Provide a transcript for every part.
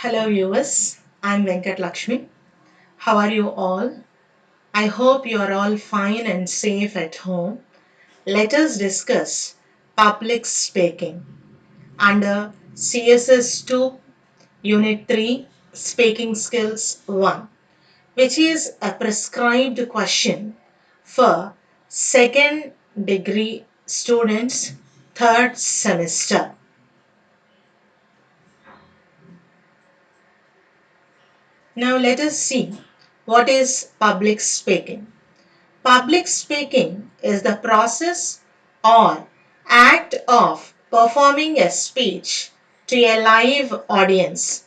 Hello viewers, I'm Venkat Lakshmi. How are you all? I hope you are all fine and safe at home. Let us discuss public speaking under CSS 2 Unit 3 Speaking Skills 1, which is a prescribed question for second degree students third semester. Now let us see what is public speaking. Public speaking is the process or act of performing a speech to a live audience.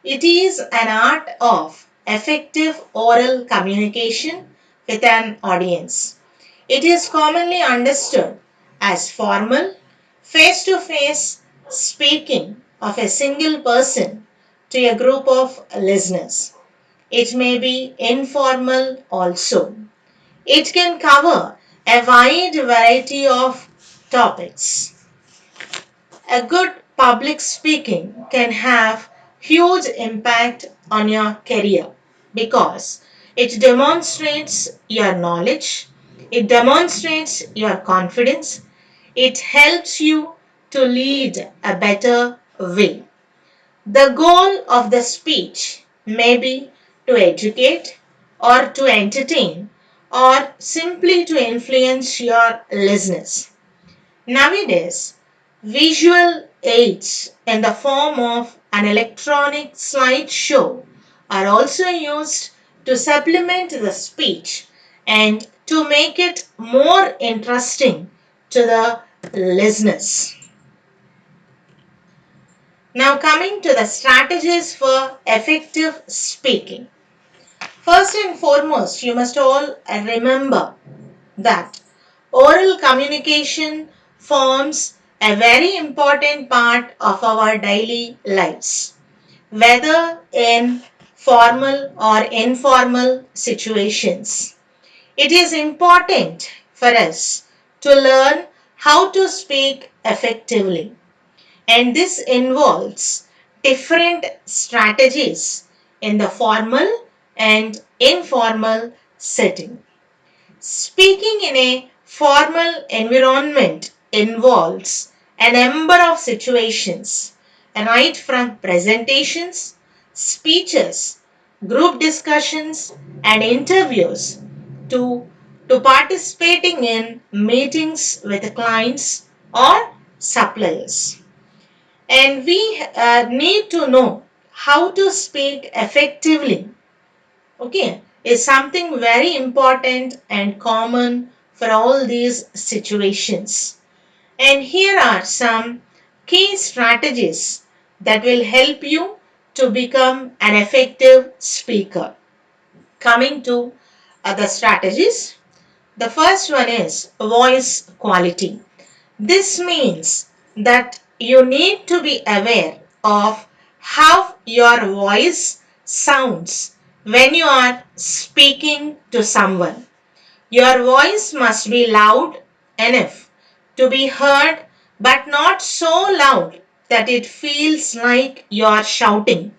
It is an art of effective oral communication with an audience. It is commonly understood as formal, face-to-face speaking of a single person to a group of listeners. It may be informal also. It can cover a wide variety of topics. A good public speaking can have huge impact on your career because it demonstrates your knowledge, it demonstrates your confidence, it helps you to lead a better way. The goal of the speech may be to educate or to entertain or simply to influence your listeners. Nowadays, visual aids in the form of an electronic slideshow are also used to supplement the speech and to make it more interesting to the listeners. Now coming to the strategies for effective speaking. First and foremost, you must all remember that oral communication forms a very important part of our daily lives, whether in formal or informal situations. It is important for us to learn how to speak effectively, and this involves different strategies in the formal and informal setting. Speaking in a formal environment involves a number of situations, right from presentations, speeches, group discussions, and interviews to, to participating in meetings with clients or suppliers. And we need to know how to speak effectively, okay, is something very important and common for all these situations. And here are some key strategies that will help you to become an effective speaker. Coming to other strategies, the first one is voice quality. This means that you need to be aware of how your voice sounds when you are speaking to someone. Your voice must be loud enough to be heard, but not so loud that it feels like you are shouting.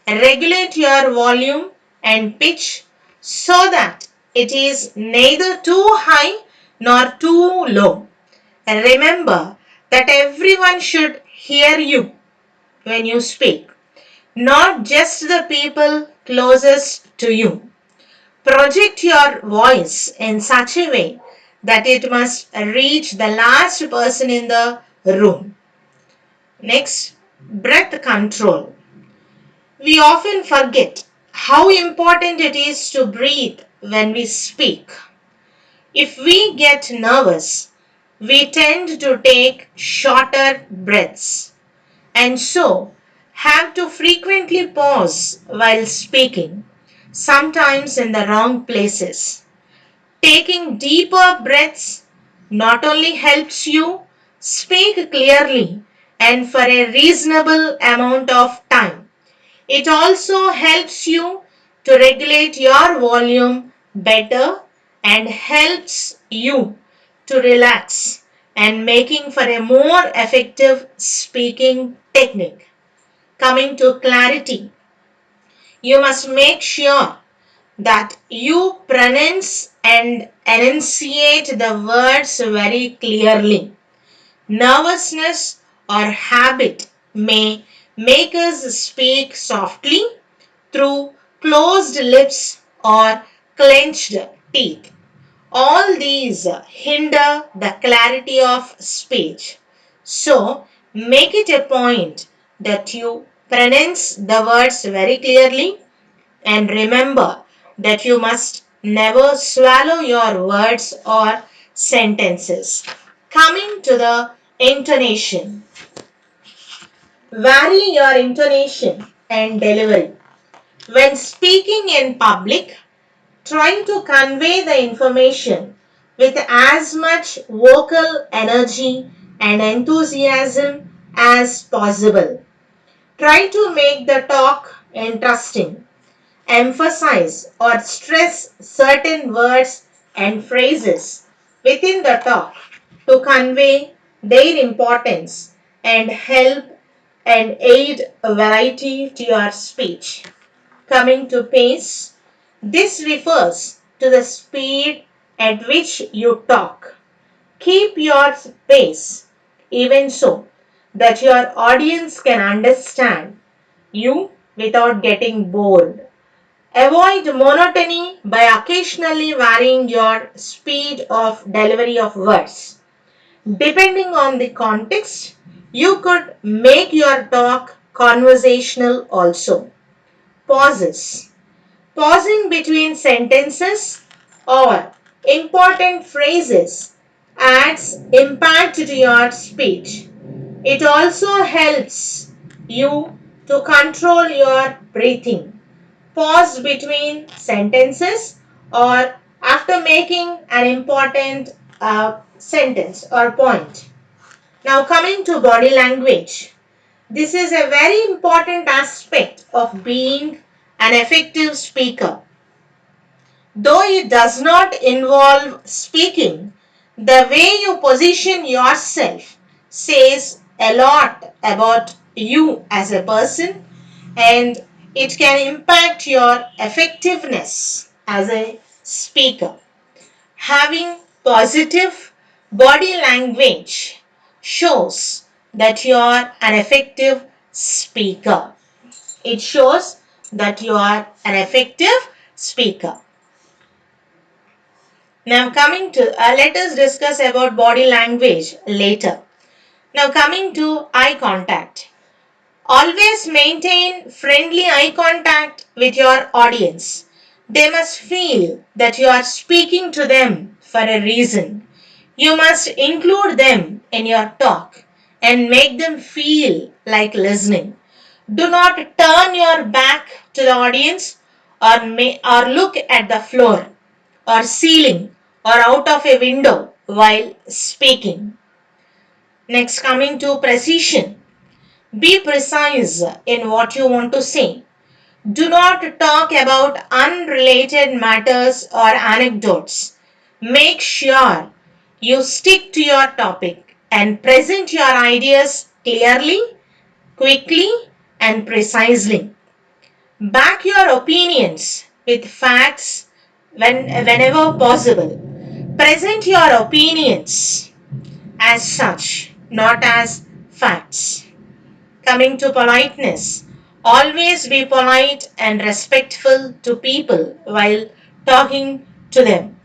Regulate your volume and pitch so that it is neither too high nor too low. And remember that everyone should hear you when you speak, not just the people closest to you. Project your voice in such a way that it must reach the last person in the room. Next, breath control. We often forget how important it is to breathe when we speak. If we get nervous, we tend to take shorter breaths and so have to frequently pause while speaking, sometimes in the wrong places. Taking deeper breaths not only helps you speak clearly and for a reasonable amount of time, it also helps you to regulate your volume better and helps you to relax and making for a more effective speaking technique. Coming to clarity, you must make sure that you pronounce and enunciate the words very clearly. Nervousness or habit may make us speak softly through closed lips or clenched teeth. All these hinder the clarity of speech. So, make it a point that you pronounce the words very clearly, and remember that you must never swallow your words or sentences. Coming to the intonation. Vary your intonation and delivery. When speaking in public, try to convey the information with as much vocal energy and enthusiasm as possible. Try to make the talk interesting. Emphasize or stress certain words and phrases within the talk to convey their importance and help and aid a variety to your speech. Coming to pace, this refers to the speed at which you talk. Keep your pace even so that your audience can understand you without getting bored. Avoid monotony by occasionally varying your speed of delivery of words. Depending on the context, you could make your talk conversational also. Pauses. Pausing between sentences or important phrases adds impact to your speech. It also helps you to control your breathing. Pause between sentences or after making an important sentence or point. Now coming to body language. This is a very important aspect of being an effective speaker. Though it does not involve speaking, the way you position yourself says a lot about you as a person, and it can impact your effectiveness as a speaker. Having positive body language shows that you are an effective speaker. It shows that you are an effective speaker. Now coming to, let us discuss about body language later. Now coming to eye contact. Always maintain friendly eye contact with your audience. They must feel that you are speaking to them for a reason. You must include them in your talk and make them feel like listening. Do not turn your back to the audience or look at the floor or ceiling or out of a window while speaking. Next, coming to precision. Be precise in what you want to say. Do not talk about unrelated matters or anecdotes. Make sure you stick to your topic and present your ideas clearly, quickly, and precisely. Back your opinions with facts whenever possible. Present your opinions as such, not as facts. Coming to politeness, always be polite and respectful to people while talking to them.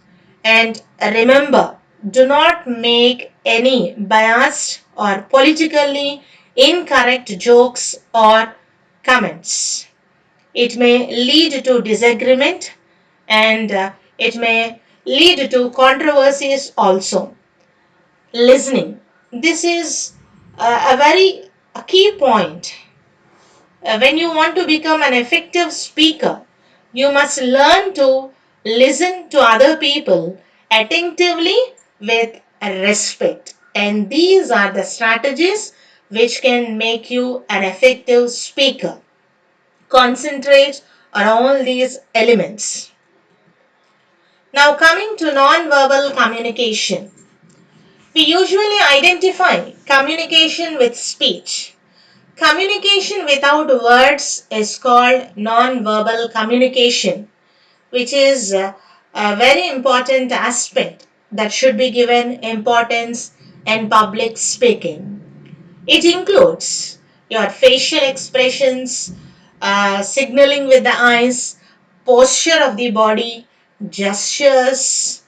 And remember, do not make any biased or politically incorrect jokes or comments. It may lead to disagreement, and it may lead to controversies also. Listening. This is a very key point. When you want to become an effective speaker, you must learn to listen to other people attentively with respect. And these are the strategies which can make you an effective speaker. Concentrate on all these elements. Now coming to non-verbal communication. We usually identify communication with speech. Communication without words is called non-verbal communication, which is a very important aspect that should be given importance in public speaking. It includes your facial expressions, signaling with the eyes, posture of the body, gestures,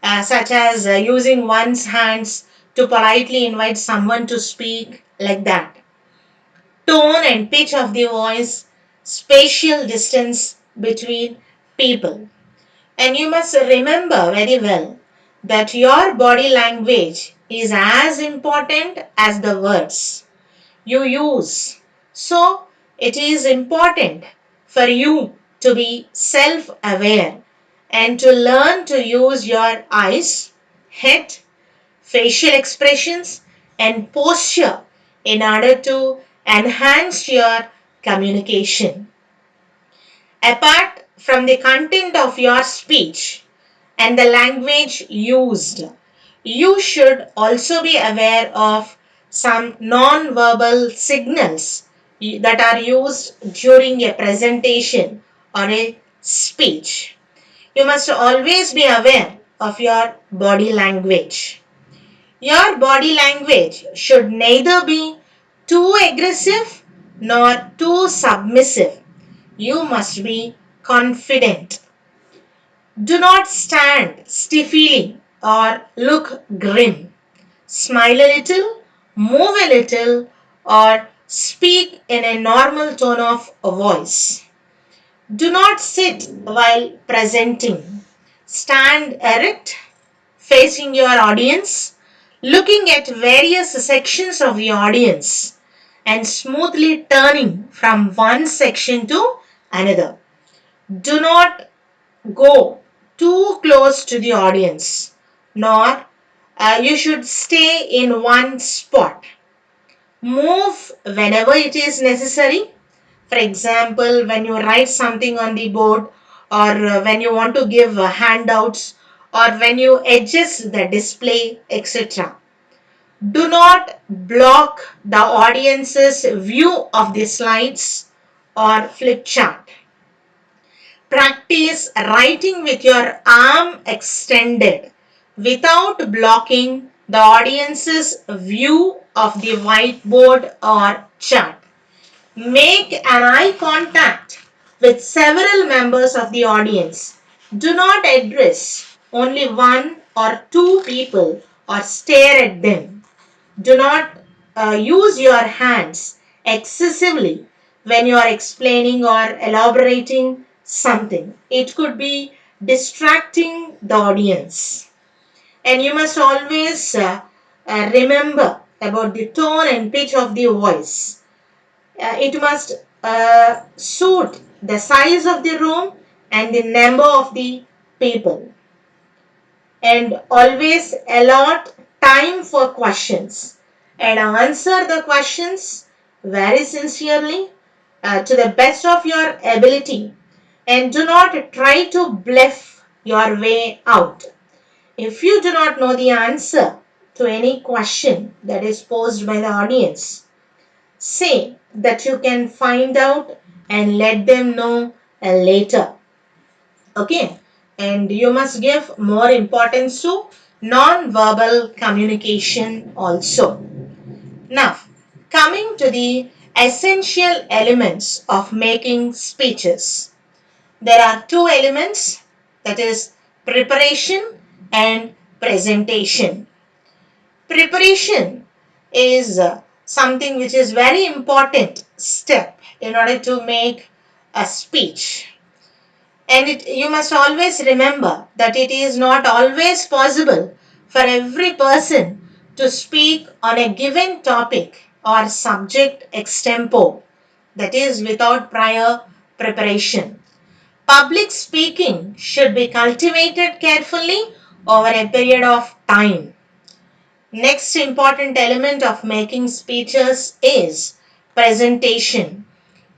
such as using one's hands to politely invite someone to speak, like that. Tone and pitch of the voice, spatial distance between people. And you must remember very well that your body language is as important as the words you use. So, it is important for you to be self aware and to learn to use your eyes, head, facial expressions, and posture in order to enhance your communication. Apart from the content of your speech and the language used, you should also be aware of some non-verbal signals that are used during a presentation or a speech. You must always be aware of your body language. Your body language should neither be too aggressive nor too submissive. You must be confident. Do not stand stiffly or look grim. Smile a little, move a little, or speak in a normal tone of voice. Do not sit while presenting. Stand erect, facing your audience, looking at various sections of the audience, and smoothly turning from one section to another. Do not go too close to the audience, nor you should stay in one spot. Move whenever it is necessary. For example, when you write something on the board, or when you want to give handouts, or when you adjust the display, etc. Do not block the audience's view of the slides or flip chart. Practice writing with your arm extended without blocking the audience's view of the whiteboard or chart. Make an eye contact with several members of the audience. Do not address only one or two people or stare at them. Do not use your hands excessively when you are explaining or elaborating something. It could be distracting the audience. And you must always remember about the tone and pitch of the voice. It must suit the size of the room and the number of the people. And always allot time for questions and answer the questions very sincerely, to the best of your ability, and do not try to bluff your way out. If you do not know the answer to any question that is posed by the audience, say that you can find out and let them know later. Okay, and you must give more importance to non-verbal communication also. Now, coming to the essential elements of making speeches. There are two elements, that is preparation and presentation. Preparation is something which is very important step in order to make a speech. And you must always remember that it is not always possible for every person to speak on a given topic or subject extempo, that is without prior preparation. Public speaking should be cultivated carefully over a period of time. Next important element of making speeches is presentation.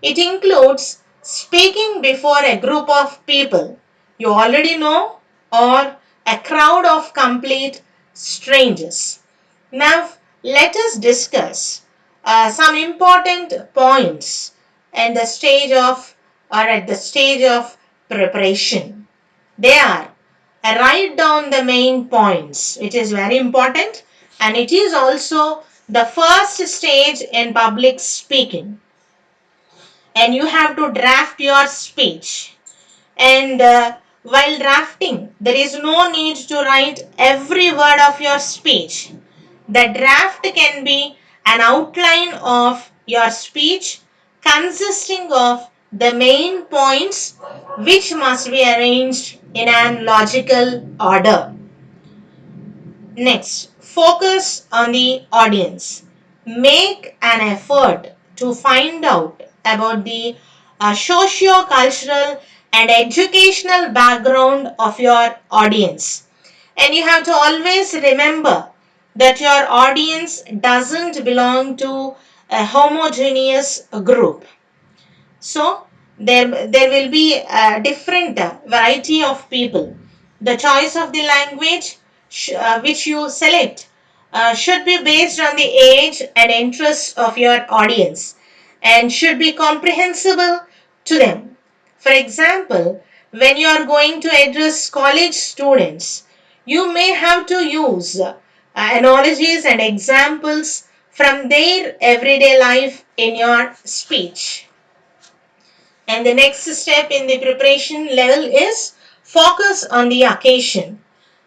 It includes speaking before a group of people you already know or a crowd of complete strangers. Now, let us discuss some important points and the stage of or at the stage of preparation. They are write down the main points, which is very important, and it is also the first stage in public speaking. And you have to draft your speech. And while drafting, there is no need to write every word of your speech. The draft can be an outline of your speech consisting of the main points which must be arranged in an logical order. Next, focus on the audience. Make an effort to find out about the socio-cultural and educational background of your audience. And you have to always remember that your audience doesn't belong to a homogeneous group. So there will be a different variety of people. The choice of the language which you select should be based on the age and interests of your audience and should be comprehensible to them. For example, when you are going to address college students, you may have to use analogies and examples from their everyday life in your speech. And the next step in the preparation level is focus on the occasion.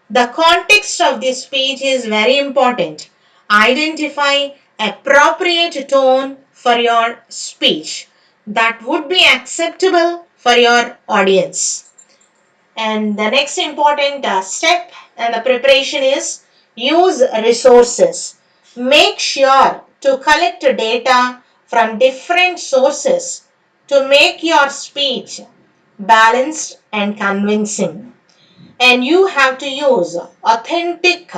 The context of this speech is very important. Identify appropriate tone for your speech that would be acceptable for your audience. And the next important step in the preparation is use resources. Make sure to collect data from different sources to make your speech balanced and convincing. And you have to use authentic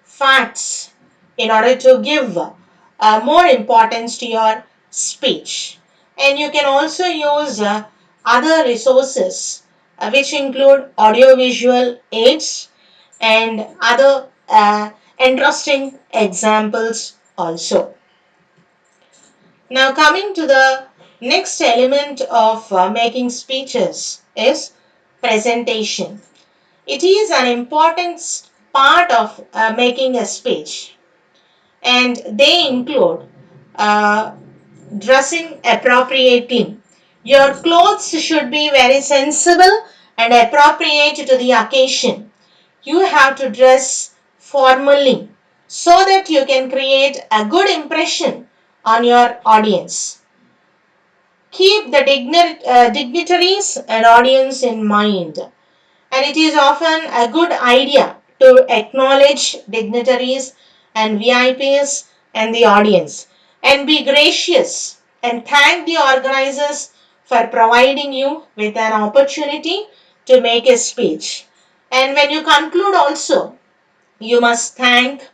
facts in order to give more importance to your speech. And you can also use other resources which include audiovisual aids and other interesting examples also. Now coming to the next element of making speeches is presentation. It is an important part of making a speech, and they include uh, dressing appropriately. Your clothes should be very sensible and appropriate to the occasion. You have to dress formally so that you can create a good impression on your audience. Keep the dignitaries and audience in mind. And it is often a good idea to acknowledge dignitaries and VIPs and the audience and be gracious and thank the organizers for providing you with an opportunity to make a speech. And when you conclude also, you must thank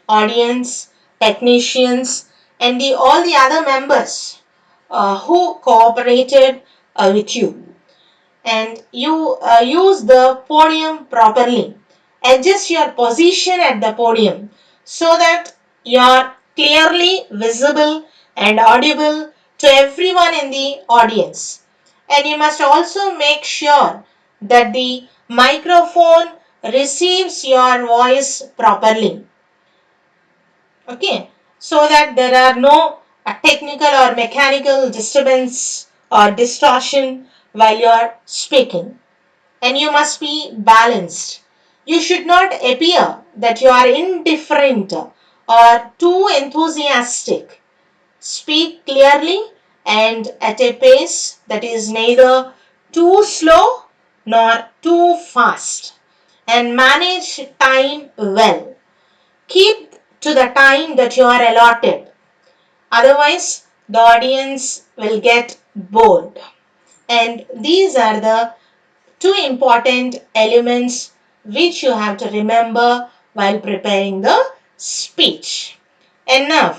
audience, technicians and all the other members who cooperated with you. And you use the podium properly. Adjust your position at the podium so that you are clearly visible and audible to everyone in the audience. And you must also make sure that the microphone receives your voice properly. Okay, so that there are no technical or mechanical disturbance or distortion while you are speaking. And you must be balanced. You should not appear that you are indifferent or too enthusiastic. Speak clearly and at a pace that is neither too slow nor too fast. And manage time well. Keep to the time that you are allotted. Otherwise, the audience will get bored. And these are the two important elements which you have to remember while preparing the speech. And now,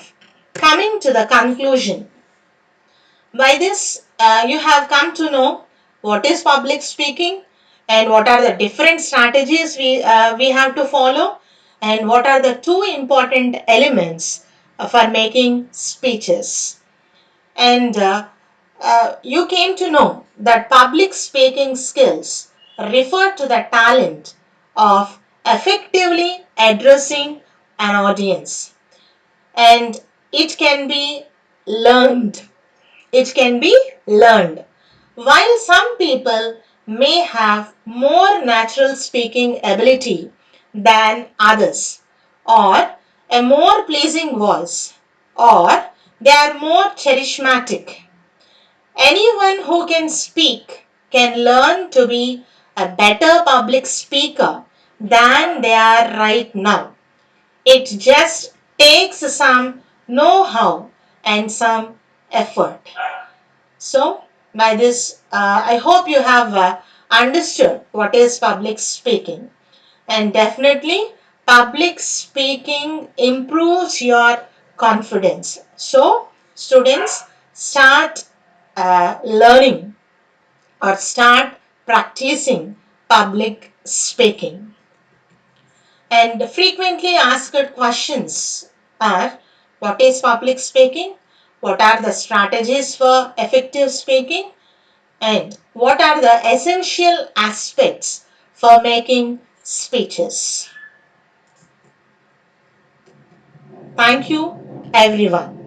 coming to the conclusion. By this, you have come to know what is public speaking and what are the different strategies we have to follow and what are the two important elements for making speeches. And you came to know that public speaking skills refer to the talent of effectively addressing an audience, and it can be learned. It can be learned. While some people may have more natural speaking ability than others, or a more pleasing voice, or they are more charismatic, anyone who can speak can learn to be a better public speaker than they are right now. It just takes some know-how and some effort. So, by this, I hope you have understood what is public speaking. And definitely, public speaking improves your confidence. So, students, start learning or start practicing public speaking. And frequently asked questions are: what is public speaking? What are the strategies for effective speaking? And what are the essential aspects for making speeches? Thank you, everyone.